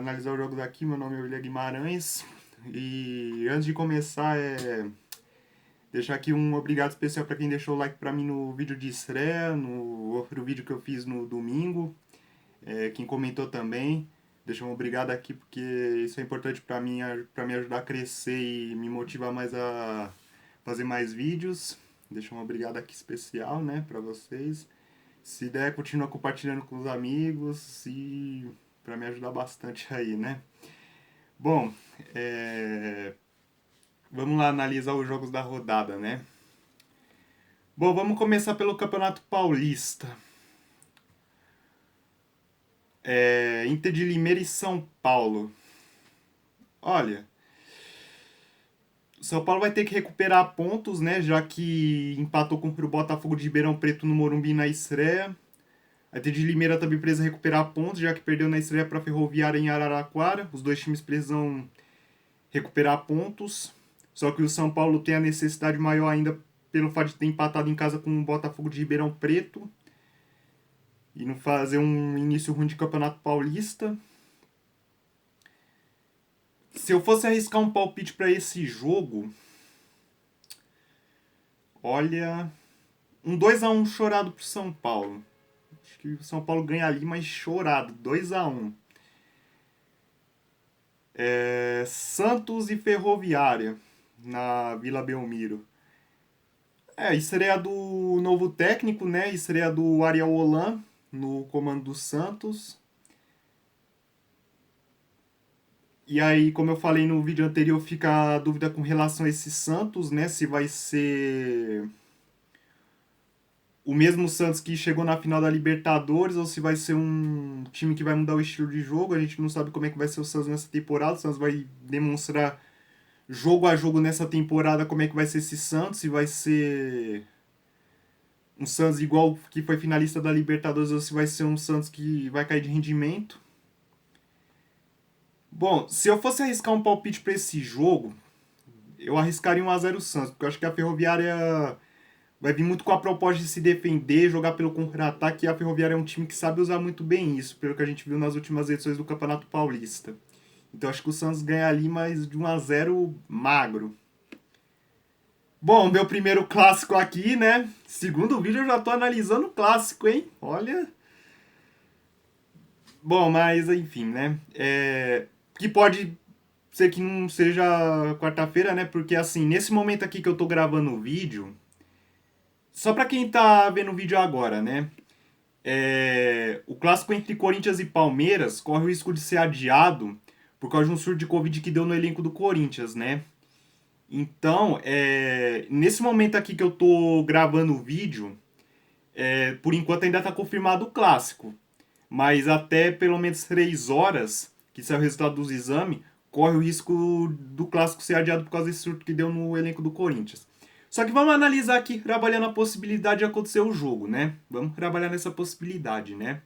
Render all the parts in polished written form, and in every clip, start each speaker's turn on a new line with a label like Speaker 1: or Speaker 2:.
Speaker 1: analisar os jogos aqui. Meu nome é William Guimarães. E antes de começar, deixar aqui um obrigado especial para quem deixou o like para mim no vídeo de estreia, no outro vídeo que eu fiz no domingo. Quem comentou também, deixa um obrigado aqui porque isso é importante para mim ajudar a crescer e me motivar mais a fazer mais vídeos. Deixa um obrigado aqui especial, né, para vocês. Se der, continua compartilhando com os amigos e para me ajudar bastante aí, né? Bom, vamos lá analisar os jogos da rodada, né? Bom, vamos começar pelo Campeonato Paulista. Inter de Limeira e São Paulo. Olha, o São Paulo vai ter que recuperar pontos, né? Já que empatou contra o Botafogo de Ribeirão Preto no Morumbi na estreia. A Inter de Limeira também precisa recuperar pontos, já que perdeu na estreia para a Ferroviária em Araraquara. Os dois times precisam recuperar pontos. Só que o São Paulo tem a necessidade maior ainda pelo fato de ter empatado em casa com o Botafogo de Ribeirão Preto e não fazer um início ruim de Campeonato Paulista. Se eu fosse arriscar um palpite para esse jogo, olha, um 2-1 chorado pro São Paulo. Acho que o São Paulo ganha ali, mas chorado, 2-1. Santos e Ferroviária na Vila Belmiro. Estreia do novo técnico, né? Estreia do Ariel Holan no comando do Santos. E aí, como eu falei no vídeo anterior, fica a dúvida com relação a esse Santos, né? Se vai ser o mesmo Santos que chegou na final da Libertadores ou se vai ser um time que vai mudar o estilo de jogo. A gente não sabe como é que vai ser o Santos nessa temporada. O Santos vai demonstrar jogo a jogo nessa temporada como é que vai ser esse Santos. Se vai ser um Santos igual que foi finalista da Libertadores ou se vai ser um Santos que vai cair de rendimento. Bom, se eu fosse arriscar um palpite para esse jogo, eu arriscaria 1-0 Santos, porque eu acho que a Ferroviária vai vir muito com a proposta de se defender, jogar pelo contra-ataque, e a Ferroviária é um time que sabe usar muito bem isso, pelo que a gente viu nas últimas edições do Campeonato Paulista. Então acho que o Santos ganha ali, mas de 1-0 magro. Bom, meu primeiro clássico aqui, né? Segundo vídeo eu já tô analisando o clássico, hein? Olha. Bom, mas enfim, né? Que pode ser que não seja quarta-feira, né? Porque assim, nesse momento aqui que eu tô gravando o vídeo, só pra quem tá vendo o vídeo agora, né? O clássico entre Corinthians e Palmeiras corre o risco de ser adiado por causa de um surto de Covid que deu no elenco do Corinthians, né? Então, nesse momento aqui que eu tô gravando o vídeo, por enquanto ainda tá confirmado o clássico. Mas até pelo menos 3 horas, que sai o resultado dos exames, corre o risco do clássico ser adiado por causa desse surto que deu no elenco do Corinthians. Só que vamos analisar aqui, trabalhando a possibilidade de acontecer o jogo, né? Vamos trabalhar nessa possibilidade, né?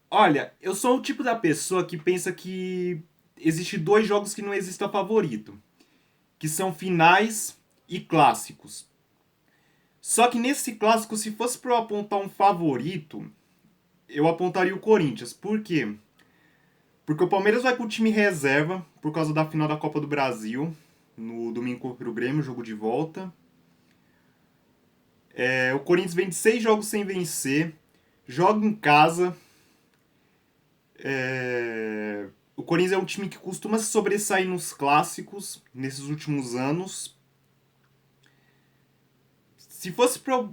Speaker 1: Olha, eu sou o tipo da pessoa que pensa que existe 2 jogos que não exista favorito, que são finais e clássicos. Só que nesse clássico, se fosse para eu apontar um favorito, eu apontaria o Corinthians. Por quê? Porque o Palmeiras vai com o time reserva por causa da final da Copa do Brasil, no domingo contra o Grêmio, jogo de volta. O Corinthians vem de 6 jogos sem vencer, joga em casa. O Corinthians é um time que costuma se sobressair nos clássicos nesses últimos anos. Se fosse para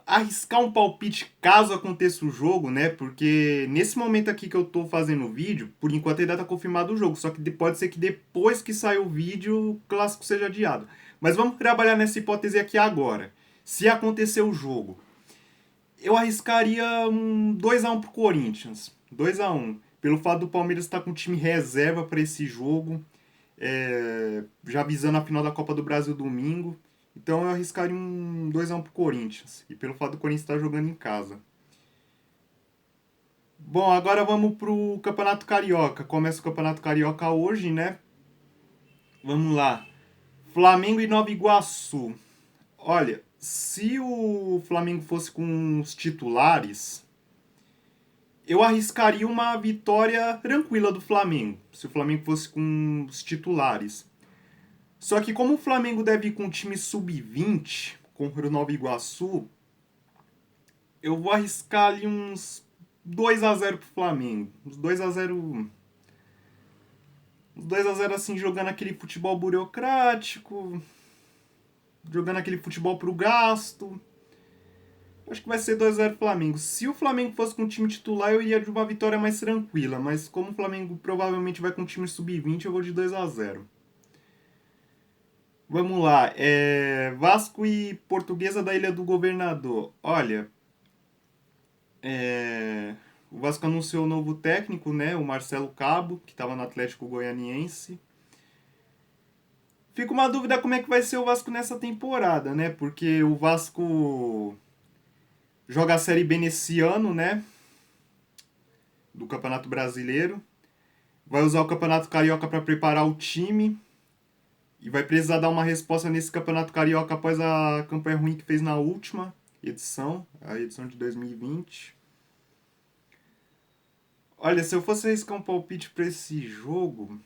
Speaker 1: arriscar um palpite caso aconteça o jogo, né? Porque nesse momento aqui que eu tô fazendo o vídeo, por enquanto ainda tá confirmado o jogo. Só que pode ser que depois que sair o vídeo, o clássico seja adiado. Mas vamos trabalhar nessa hipótese aqui agora. Se acontecer o jogo, eu arriscaria um 2-1 pro Corinthians. 2-1. Pelo fato do Palmeiras estar com o time reserva para esse jogo. Já visando a final da Copa do Brasil domingo. Então eu arriscaria um 2-1 pro Corinthians. E pelo fato do Corinthians estar jogando em casa. Bom, agora vamos pro Campeonato Carioca. Começa o Campeonato Carioca hoje, né? Vamos lá. Flamengo e Nova Iguaçu. Olha, se o Flamengo fosse com os titulares, Eu arriscaria uma vitória tranquila do Flamengo, se o Flamengo fosse com os titulares. Só que como o Flamengo deve ir com um time sub-20 contra o Nova Iguaçu, eu vou arriscar ali uns 2-0 pro Flamengo. Uns 2-0. Uns 2-0 assim, jogando aquele futebol burocrático, jogando aquele futebol pro gasto. Acho que vai ser 2-0 Flamengo. Se o Flamengo fosse com o time titular, eu iria de uma vitória mais tranquila. Mas como o Flamengo provavelmente vai com o time sub-20, eu vou de 2-0. Vamos lá. Vasco e Portuguesa da Ilha do Governador. Olha, o Vasco anunciou o novo técnico, né? O Marcelo Cabo, que estava no Atlético Goianiense. Fica uma dúvida como é que vai ser o Vasco nessa temporada, né? Porque o Vasco joga a Série B nesse ano, né? Do Campeonato Brasileiro. Vai usar o Campeonato Carioca para preparar o time. E vai precisar dar uma resposta nesse Campeonato Carioca após a campanha ruim que fez na última edição, a edição de 2020. Olha, se eu fosse arriscar um palpite para esse jogo,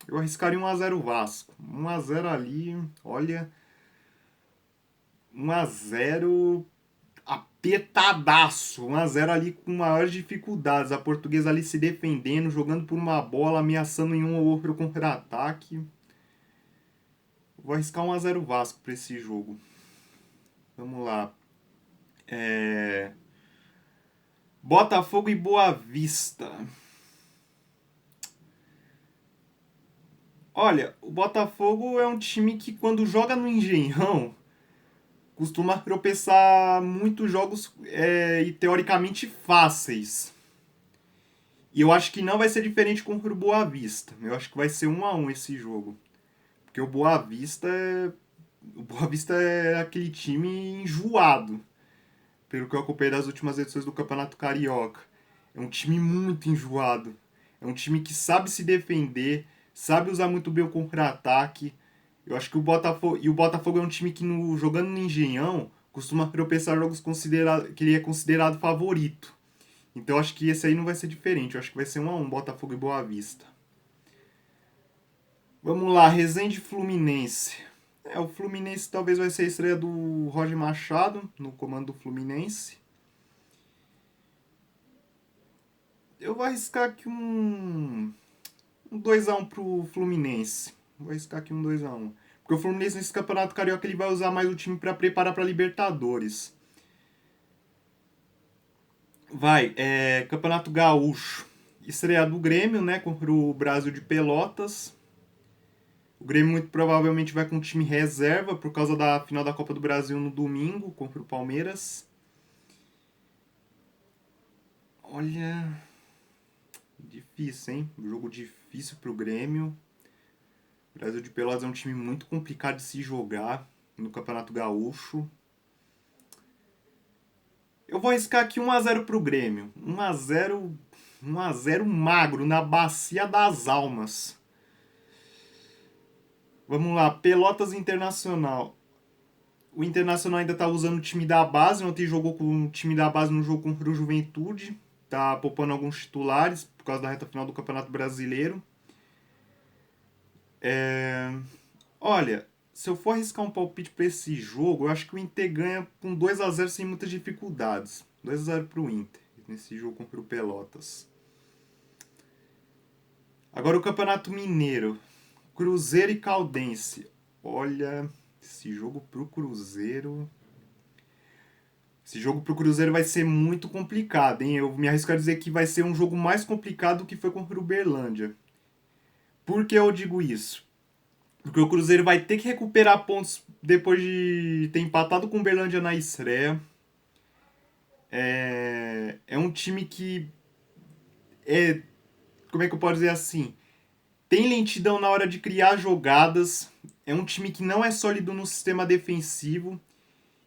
Speaker 1: eu arriscaria 1-0 Vasco. 1-0 ali, olha, 1-0 apertadaço. 1-0 ali com maiores dificuldades. A Portuguesa ali se defendendo, jogando por uma bola, ameaçando em um ou outro contra-ataque. Vou arriscar 1-0 Vasco para esse jogo. Vamos lá. Botafogo e Boa Vista. Olha, o Botafogo é um time que quando joga no Engenhão costuma tropeçar muitos jogos e teoricamente fáceis. E eu acho que não vai ser diferente contra o Boa Vista. Eu acho que vai ser 1-1 esse jogo. Porque o Boa Vista é aquele time enjoado, pelo que eu acompanhei das últimas edições do Campeonato Carioca. É um time muito enjoado. É um time que sabe se defender, sabe usar muito bem o contra-ataque. Eu acho que o Botafogo é um time que jogando no Engenhão costuma tropeçar jogos que ele é considerado favorito. Então eu acho que esse aí não vai ser diferente. Eu acho que vai ser 1-1 Botafogo e Boa Vista. Vamos lá, Resende e Fluminense. O Fluminense talvez vai ser a estreia do Roger Machado no comando do Fluminense. Eu vou arriscar aqui um 2-1 pro Fluminense. Vou arriscar aqui um 2-1. Porque o Fluminense nesse Campeonato Carioca ele vai usar mais o time para preparar para Libertadores. Campeonato Gaúcho. Estreia do Grêmio, né, contra o Brasil de Pelotas. O Grêmio muito provavelmente vai com o time reserva por causa da final da Copa do Brasil no domingo contra o Palmeiras. Olha, difícil, hein? Jogo difícil pro Grêmio. O Brasil de Pelotas é um time muito complicado de se jogar no Campeonato Gaúcho. Eu vou arriscar aqui 1-0 pro Grêmio. 1-0 magro na Bacia das Almas. Vamos lá, Pelotas Internacional. O Internacional ainda tá usando o time da base. Ontem jogou com o time da base no jogo contra o Juventude. Tá poupando alguns titulares por causa da reta final do Campeonato Brasileiro. Olha, se eu for arriscar um palpite para esse jogo, eu acho que o Inter ganha com 2-0 sem muitas dificuldades. 2-0 pro Inter, nesse jogo contra o Pelotas. Agora o Campeonato Mineiro. Cruzeiro e Caldense. Olha, esse jogo pro Cruzeiro... Esse jogo pro Cruzeiro vai ser muito complicado, hein? Eu me arrisco a dizer que vai ser um jogo mais complicado do que foi contra o Uberlândia. Por que eu digo isso? Porque o Cruzeiro vai ter que recuperar pontos depois de ter empatado com o Uberlândia na estreia. É um time que como é que eu posso dizer assim? Tem lentidão na hora de criar jogadas. É um time que não é sólido no sistema defensivo.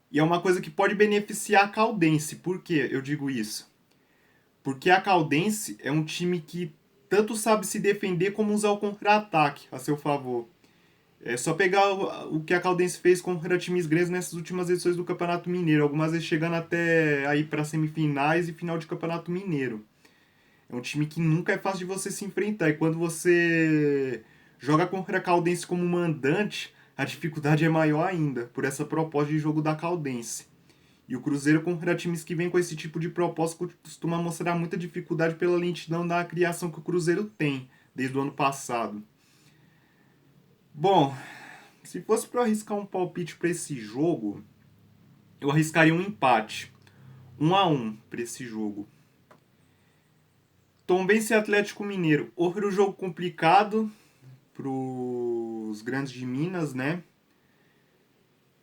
Speaker 1: E é uma coisa que pode beneficiar a Caldense. Por que eu digo isso? Porque a Caldense é um time que tanto sabe se defender como usar o contra-ataque a seu favor. É só pegar o que a Caldense fez contra times grandes nessas últimas edições do Campeonato Mineiro, algumas vezes chegando até aí para semifinais e final de Campeonato Mineiro. É um time que nunca é fácil de você se enfrentar. E quando você joga contra a Caldense como mandante, a dificuldade é maior ainda, por essa proposta de jogo da Caldense. E o Cruzeiro contra times que vêm com esse tipo de proposta costuma mostrar muita dificuldade pela lentidão da criação que o Cruzeiro tem desde o ano passado. Bom, se fosse para arriscar um palpite para esse jogo, eu arriscaria um empate. 1-1 para esse jogo. Tombense e Atlético Mineiro. Outro jogo complicado para os grandes de Minas, né?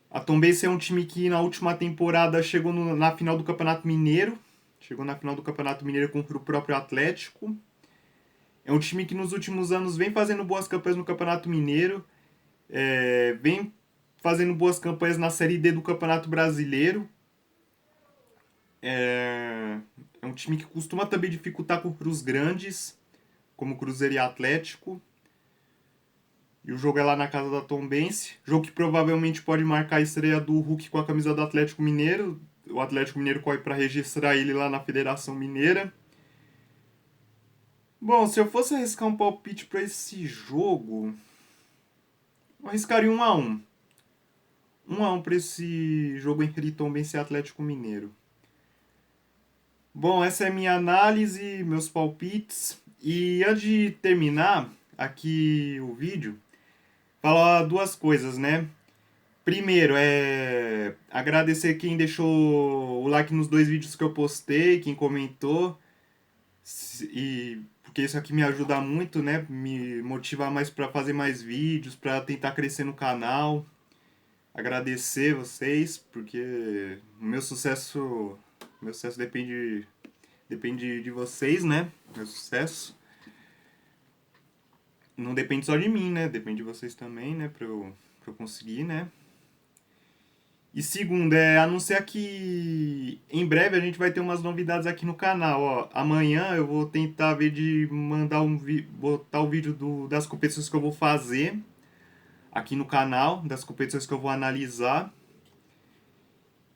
Speaker 1: A Tombense é um time que na última temporada chegou na final do Campeonato Mineiro. Chegou na final do Campeonato Mineiro contra o próprio Atlético. É um time que nos últimos anos vem fazendo boas campanhas no Campeonato Mineiro. Vem fazendo boas campanhas na Série D do Campeonato Brasileiro. É um time que costuma também dificultar contra os grandes, como Cruzeiro e Atlético. E o jogo é lá na casa da Tombense. Jogo que provavelmente pode marcar a estreia do Hulk com a camisa do Atlético Mineiro. O Atlético Mineiro corre para registrar ele lá na Federação Mineira. Bom, se eu fosse arriscar um palpite para esse jogo, eu arriscaria 1-1. 1-1 para esse jogo entre Tombense e Atlético Mineiro. Bom, essa é a minha análise, meus palpites. E antes de terminar aqui o vídeo, falar duas coisas, né? Primeiro, agradecer quem deixou o like nos dois vídeos que eu postei, quem comentou, e porque isso aqui me ajuda muito, né? Me motiva mais para fazer mais vídeos, para tentar crescer no canal. Agradecer vocês, porque o meu sucesso depende de vocês, né? Meu sucesso não depende só de mim, né? Depende de vocês também, né? Pra eu conseguir, né? E segundo, anunciar que em breve a gente vai ter umas novidades aqui no canal, ó. Amanhã eu vou tentar ver de mandar botar o vídeo das competições que eu vou fazer aqui no canal, das competições que eu vou analisar.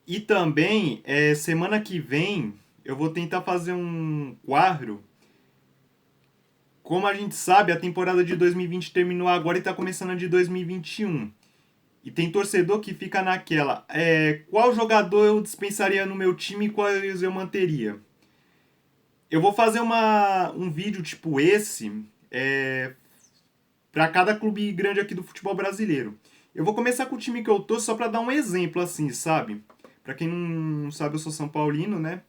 Speaker 1: E também, semana que vem, eu vou tentar fazer um quadro. Como a gente sabe, a temporada de 2020 terminou agora e está começando a de 2021. E tem torcedor que fica naquela, qual jogador eu dispensaria no meu time e quais eu manteria? Eu vou fazer um vídeo tipo esse para cada clube grande aqui do futebol brasileiro. Eu vou começar com o time que eu tô só para dar um exemplo assim, sabe? Para quem não sabe, eu sou São Paulino, né?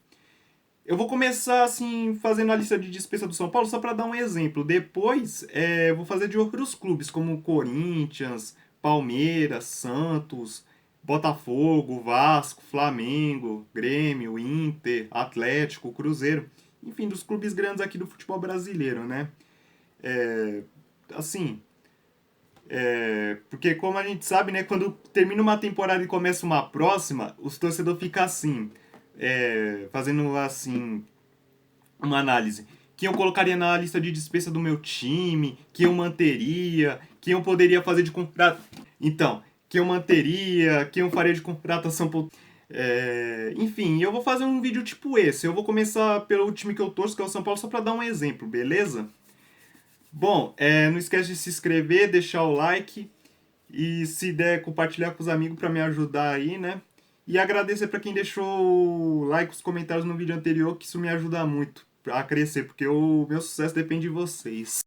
Speaker 1: Eu vou começar assim fazendo a lista de dispensa do São Paulo só para dar um exemplo. Depois, eu vou fazer de outros clubes como Corinthians, Palmeiras, Santos, Botafogo, Vasco, Flamengo, Grêmio, Inter, Atlético, Cruzeiro, enfim, dos clubes grandes aqui do futebol brasileiro, né? Assim, porque como a gente sabe, né, quando termina uma temporada e começa uma próxima, os torcedores ficam assim, fazendo assim uma análise. Quem eu colocaria na lista de dispensa do meu time, quem eu manteria, quem eu poderia fazer de contrato. Então, quem eu manteria, quem eu faria de contratação. Enfim, eu vou fazer um vídeo tipo esse. Eu vou começar pelo time que eu torço, que é o São Paulo, só para dar um exemplo, beleza? Bom, não esquece de se inscrever, deixar o like e se der compartilhar com os amigos para me ajudar aí, né? E agradecer para quem deixou o like, os comentários no vídeo anterior, que isso me ajuda muito a crescer, porque o meu sucesso depende de vocês.